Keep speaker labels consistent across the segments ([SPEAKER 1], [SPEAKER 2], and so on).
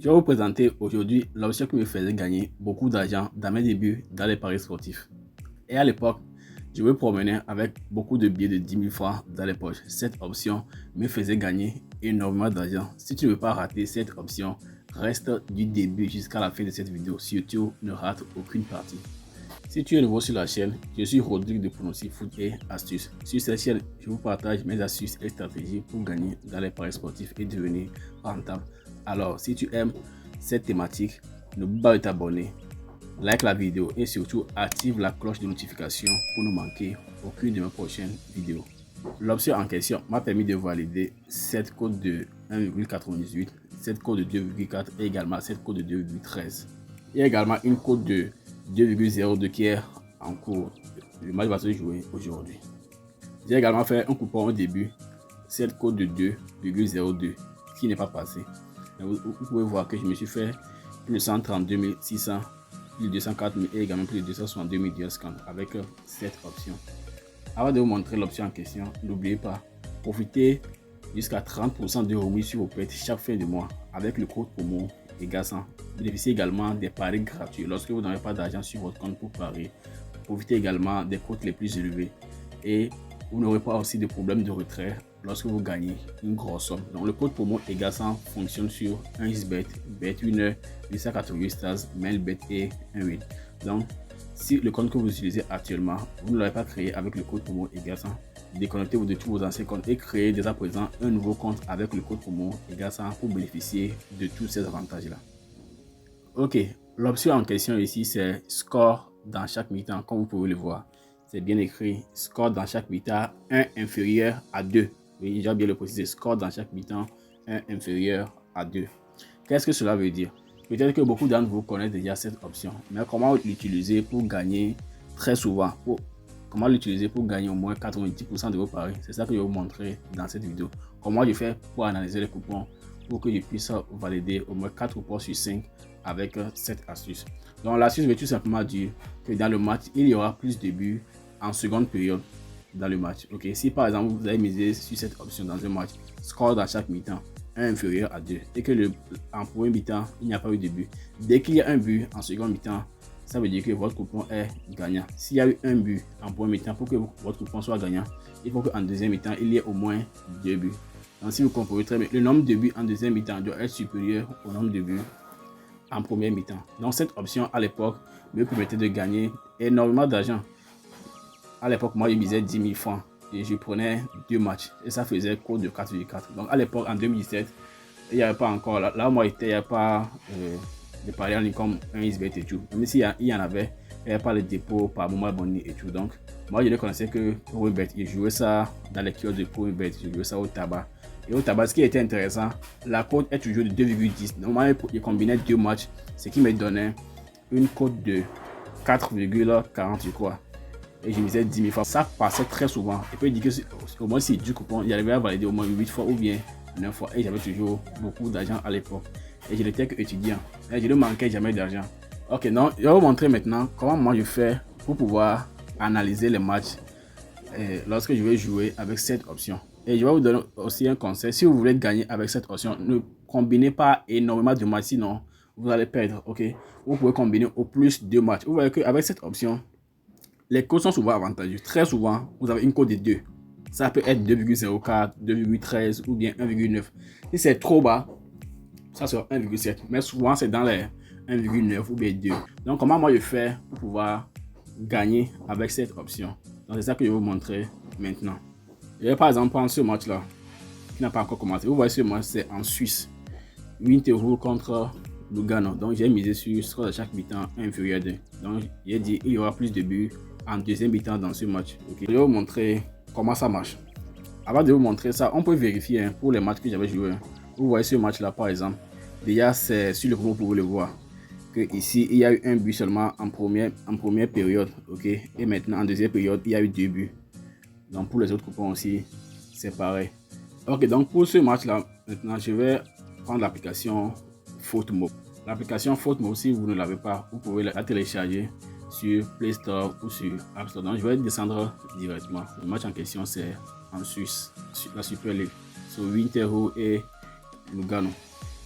[SPEAKER 1] Je vais vous présenter aujourd'hui l'option qui me faisait gagner beaucoup d'argent dans mes débuts dans les paris sportifs. Et à l'époque, je me promenais avec beaucoup de billets de 10 000 francs dans les poches. Cette option me faisait gagner énormément d'argent. Si tu ne veux pas rater cette option, reste du début jusqu'à la fin de cette vidéo. Surtout, ne rate aucune partie. Si tu es nouveau sur la chaîne, je suis Rodrigue de Pronostic Foot et Astuces. Sur cette chaîne, je vous partage mes astuces et stratégies pour gagner dans les paris sportifs et devenir rentable. Alors, si tu aimes cette thématique, n'oublie pas de t'abonner, like la vidéo et surtout active la cloche de notification pour ne manquer aucune de mes prochaines vidéos. L'option en question m'a permis de valider cette cote de 1,98, cette cote de 2,4 et également cette cote de 2,13. Il y a également une cote de 2,02 qui est en cours. Le match va se jouer aujourd'hui. J'ai également fait un coupon au début, cette cote de 2,02 qui n'est pas passé. Vous pouvez voir que je me suis fait plus de 132 600, plus de 204 000 et également plus de 262 000 $ avec cette option. Avant de vous montrer l'option en question, n'oubliez pas, profitez jusqu'à 30% de remise sur vos pertes chaque fin de mois avec le code promo EGA100. Bénéficiez également des paris gratuits lorsque vous n'avez pas d'argent sur votre compte pour parier. Profitez également des cotes les plus élevées et vous n'aurez pas aussi de problème de retrait lorsque vous gagnez une grosse somme. Donc le code promo EGA100 fonctionne sur 1xBet, BetWinner, 888 Stars, MailBet et 1win. Donc si le compte que vous utilisez actuellement, vous ne l'avez pas créé avec le code promo EGA100, déconnectez-vous de tous vos anciens comptes et créez dès à présent un nouveau compte avec le code promo EGA100 pour bénéficier de tous ces avantages-là. Ok, l'option en question ici, c'est score dans chaque mi-temps, comme vous pouvez le voir. C'est bien écrit, score dans chaque mi-temps, 1 inférieur à 2. Oui, j'ai bien le préciser, score dans chaque mi-temps, 1 inférieur à 2. Qu'est-ce que cela veut dire? Peut-être que beaucoup d'entre vous connaissent déjà cette option, mais comment l'utiliser pour gagner très souvent? Comment l'utiliser pour gagner au moins 90% de vos paris? C'est ça que je vais vous montrer dans cette vidéo. Comment je fais pour analyser les coupons pour que je puisse valider au moins 4 coupons sur 5 avec cette astuce. Donc l'astuce veut tout simplement dire que dans le match, il y aura plus de buts en seconde période dans le match. Ok, si par exemple vous avez misé sur cette option dans un match, score dans chaque mi-temps, 1 inférieur à 2, et que en premier mi-temps, il n'y a pas eu de but. Dès qu'il y a un but en second mi-temps, ça veut dire que votre coupon est gagnant. S'il y a eu un but en premier mi-temps, pour que votre coupon soit gagnant, il faut qu'en deuxième mi-temps, il y ait au moins 2 buts. Donc si vous comprenez très bien, le nombre de buts en deuxième mi-temps doit être supérieur au nombre de buts en première mi-temps. Donc cette option à l'époque me permettait de gagner énormément d'argent. À l'époque, moi, je misais 10 000 francs et je prenais 2 matchs et ça faisait cote de 4,4. Donc à l'époque, en 2017, il n'y avait pas encore, là où moi j'étais, il n'y avait pas de paris en ligne comme 1xBet et tout. Même s'il y en avait, il n'y avait pas les dépôts par moment abonné et tout. Donc moi, je ne connaissais que ProBet. Je jouais ça dans les kiosques de ProBet, je jouais ça au tabac. Et au tabac, ce qui était intéressant, la cote est toujours de 2,10. Donc moi, je combinais 2 matchs, ce qui me donnait une cote de 4,40, je crois. Et je misais 10 000 francs. Ça passait très souvent. Et puis, il dit que au moins, si du coupon, j'arrivais à valider au moins 8 fois ou bien 9 fois. Et j'avais toujours beaucoup d'argent à l'époque. Et je n'étais qu'étudiant. Et je ne manquais jamais d'argent. Ok, donc, je vais vous montrer maintenant comment moi je fais pour pouvoir analyser les matchs lorsque je vais jouer avec cette option. Et je vais vous donner aussi un conseil. Si vous voulez gagner avec cette option, ne combinez pas énormément de matchs, sinon vous allez perdre. Ok, vous pouvez combiner au plus 2 matchs. Vous voyez qu'avec cette option, les codes sont souvent avantageux. Très souvent, vous avez une cote de 2. Ça peut être 2,04, 2,13 ou bien 1,9. Si c'est trop bas, ça sera 1,7. Mais souvent, c'est dans les 1,9 ou bien 2. Donc, comment moi je fais pour pouvoir gagner avec cette option? Donc, c'est ça que je vais vous montrer maintenant. Je vais par exemple prendre ce match-là, qui n'a pas encore commencé. Vous voyez, ce match, c'est en Suisse. Winterthur contre Lugano. Donc, j'ai misé sur score de chaque mi-temps inférieur à 2. Donc, j'ai dit il y aura plus de buts en deuxième mi-temps dans ce match. Okay. Je vais vous montrer comment ça marche. Avant de vous montrer ça, on peut vérifier pour les matchs que j'avais joué. Vous voyez ce match là par exemple. Déjà c'est sur le promo, vous pouvez le voir. Que ici il y a eu un but seulement en première période. Ok. Et maintenant en deuxième période il y a eu 2 buts. Donc pour les autres coupons aussi c'est pareil. Ok, donc pour ce match là maintenant je vais prendre l'application FootMob. L'application FootMob, si vous ne l'avez pas, vous pouvez la télécharger sur Play Store ou sur App Store. Donc je vais descendre directement. Le match en question c'est en Suisse, la Super League, sur Winterthur et Lugano.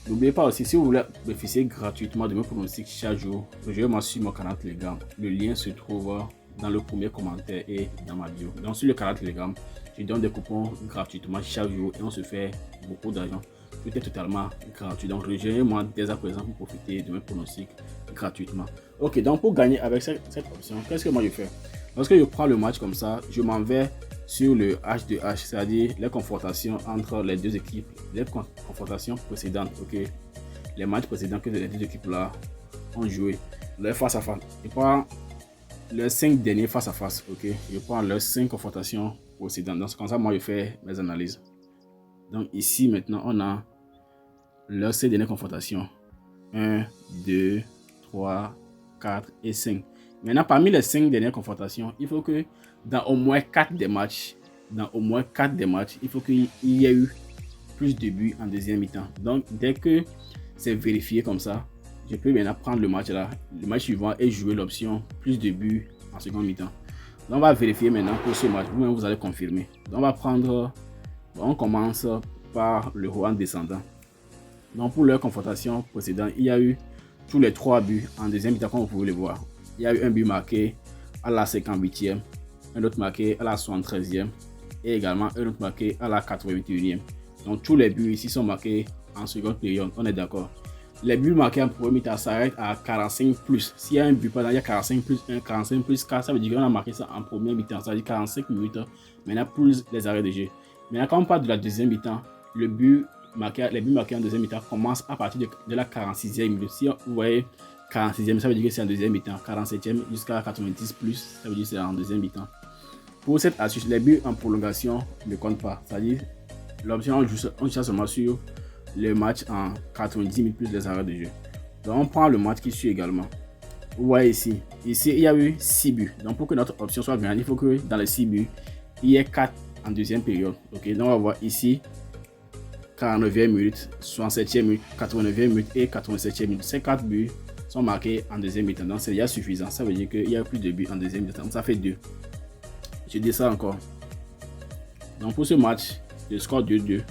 [SPEAKER 1] N'oubliez pas aussi, si vous voulez bénéficier gratuitement de mes pronostics chaque jour, rejoignez-moi sur mon canal Telegram. Le lien se trouve dans le premier commentaire et dans ma bio. Donc sur le canal Telegram, je donne des coupons gratuitement chaque jour et on se fait beaucoup d'argent. Tout est totalement gratuit. Donc rejoignez-moi dès à présent pour profiter de mes pronostics gratuitement. Ok, donc pour gagner avec cette option, qu'est-ce que moi je fais? Lorsque je prends le match comme ça, je m'en vais sur le H2H, c'est-à-dire les confrontations entre les deux équipes, les confrontations précédentes, ok, les matchs précédents que les deux équipes là ont joué, les face à face. Je prends les 5 derniers face à face, ok, je prends les 5 confrontations précédentes. Donc comme ça, moi je fais mes analyses. Donc ici maintenant, on a les 5 dernières confrontations, 1, 2, 3, 4 et 5. Maintenant, parmi les 5 dernières confrontations, il faut que dans au moins 4 des matchs, il faut qu'il y ait eu plus de buts en deuxième mi-temps. Donc, dès que c'est vérifié comme ça, je peux maintenant prendre le match là, le match suivant et jouer l'option plus de buts en seconde mi-temps. Donc, on va vérifier maintenant pour ce match. Vous-même, vous allez confirmer. Donc, on commence par le Rouen descendant. Donc, pour leur confrontation précédente, il y a eu tous les 3 buts en deuxième mi-temps, comme vous pouvez le voir. Il y a eu un but marqué à la 58e, un autre marqué à la 73e et également un autre marqué à la 81e. Donc tous les buts ici sont marqués en seconde période, on est d'accord. Les buts marqués en première mi-temps s'arrêtent à 45 plus. S'il y a un but, par exemple, il y a 45 plus 1, 45 plus 4, ça veut dire qu'on a marqué ça en première mi-temps, ça veut dire 45 minutes, maintenant plus les arrêts de jeu. Maintenant, quand on parle de la deuxième mi-temps, les buts marqués en deuxième mi-temps commencent à partir de la 46e minute. Si vous voyez 46e, ça veut dire que c'est en deuxième mi-temps. 47e jusqu'à 90 plus, ça veut dire que c'est en deuxième mi-temps. Pour cette astuce, les buts en prolongation ne comptent pas. C'est-à-dire, l'option, on joue seulement sur le match en 90 minutes plus les arrêts de jeu. Donc, on prend le match qui suit également. Vous voyez ici, il y a eu 6 buts. Donc, pour que notre option soit gagnante, il faut que dans les 6 buts, il y ait 4 en deuxième période. Ok, donc on va voir ici 49e minute, 67e minute, 89e minute et 87e minute. Ces 4 buts sont marqués en deuxième mi-temps. Donc c'est déjà suffisant. Ça veut dire qu'il y a plus de buts en deuxième mi-temps. Donc ça fait 2. Je dis ça encore. Donc pour ce match, le score 2-2.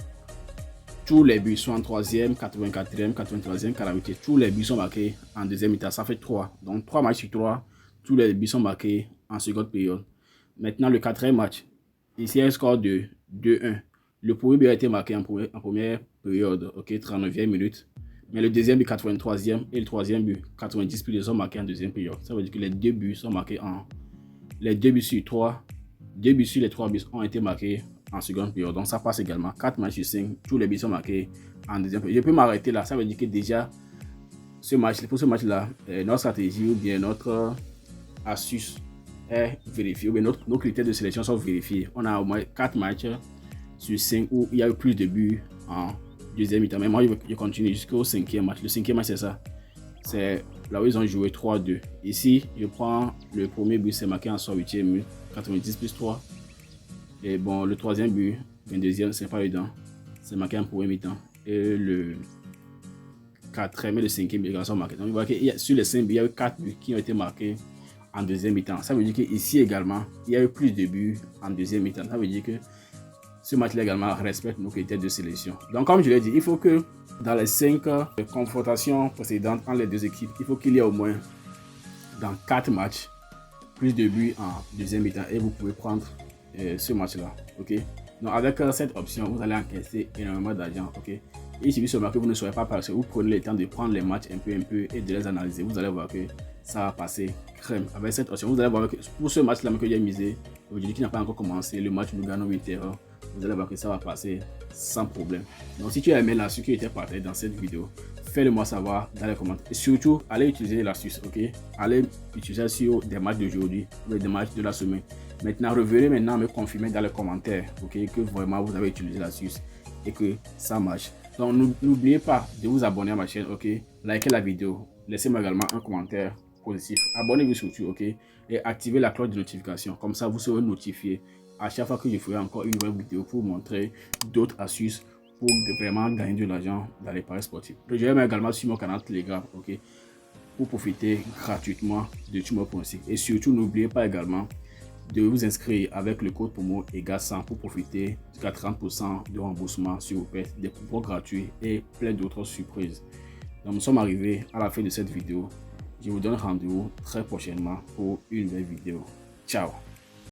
[SPEAKER 1] Tous les buts sont en 3e, 84e, 83e, 48e. Tous les buts sont marqués en deuxième mi-temps. Ça fait 3. Donc 3 matchs sur 3. Tous les buts sont marqués en seconde période. Maintenant le 4e match. Ici il y a un score de 2-1. Le premier but a été marqué en première période, ok, 39e minute. Mais le deuxième but, 83e, et le troisième but, 90 plus, sont marqués en deuxième période. Ça veut dire que les 2 buts sont marqués les 2 buts sur 3, 2 buts sur les 3 buts ont été marqués en seconde période. Donc ça passe également. 4 matchs sur 5, tous les buts sont marqués en deuxième période. Je peux m'arrêter là. Ça veut dire que déjà, pour ce match-là, notre stratégie ou bien notre astuce est vérifiée. Ou bien nos critères de sélection sont vérifiés. On a au moins 4 matchs sur 5 où il y a eu plus de buts en deuxième mi-temps. Mais moi, je continue jusqu'au 5e match. Le 5e match, c'est ça. C'est là où ils ont joué 3-2. Ici, je prends le premier but, c'est marqué en 108e minute, 90 plus 3. Et bon, le troisième but, 22e, c'est pas évident. C'est marqué en premier mi-temps. Et le 4e et le 5e but sont marqués. Donc, vous voyez que sur les 5 buts, il y a eu 4 buts qui ont été marqués en deuxième mi-temps. Ça veut dire qu'ici également, il y a eu plus de buts en deuxième mi-temps. Ça veut dire que ce match-là également respecte nos critères de sélection. Donc, comme je l'ai dit, il faut que dans les 5 confrontations précédentes entre les deux équipes, il faut qu'il y ait au moins dans 4 matchs plus de buts en deuxième mi-temps et vous pouvez prendre ce match-là. Ok. Donc, avec cette option, vous allez encaisser énormément d'argent. Ok. Et il suffit seulement que vous ne soyez pas patient, vous prenez le temps de prendre les matchs un peu et de les analyser. Vous allez voir que ça va passer crème. Avec cette option, vous allez voir que pour ce match-là que j'ai misé, aujourd'hui qui n'a pas encore commencé, le match Lugano-Winterthur, vous allez voir que ça va passer sans problème. Donc si tu as aimé l'astuce qui était partagée dans cette vidéo, fais-le moi savoir dans les commentaires. Et surtout, allez utiliser l'astuce, ok? Allez utiliser sur des matchs d'aujourd'hui ou des matchs de la semaine. Maintenant, revenez maintenant me confirmer dans les commentaires, ok? Que vraiment vous avez utilisé l'astuce et que ça marche. Donc n'oubliez pas de vous abonner à ma chaîne, ok? Likez la vidéo, laissez-moi également un commentaire positif. Abonnez-vous surtout, ok? Et activez la cloche de notification. Comme ça, vous serez notifié à chaque fois que je ferai encore une nouvelle vidéo pour vous montrer d'autres astuces pour vraiment gagner de l'argent dans les paris sportifs. Rejoignez-moi également sur mon canal Telegram, ok? Pour profiter gratuitement de tous mes pronostics. Et surtout, n'oubliez pas également de vous inscrire avec le code promo EGA100 pour profiter jusqu'à 30% de remboursement sur vos paies, des coupons gratuits et plein d'autres surprises. Donc nous sommes arrivés à la fin de cette vidéo. Je vous donne rendez-vous très prochainement pour une nouvelle vidéo. Ciao!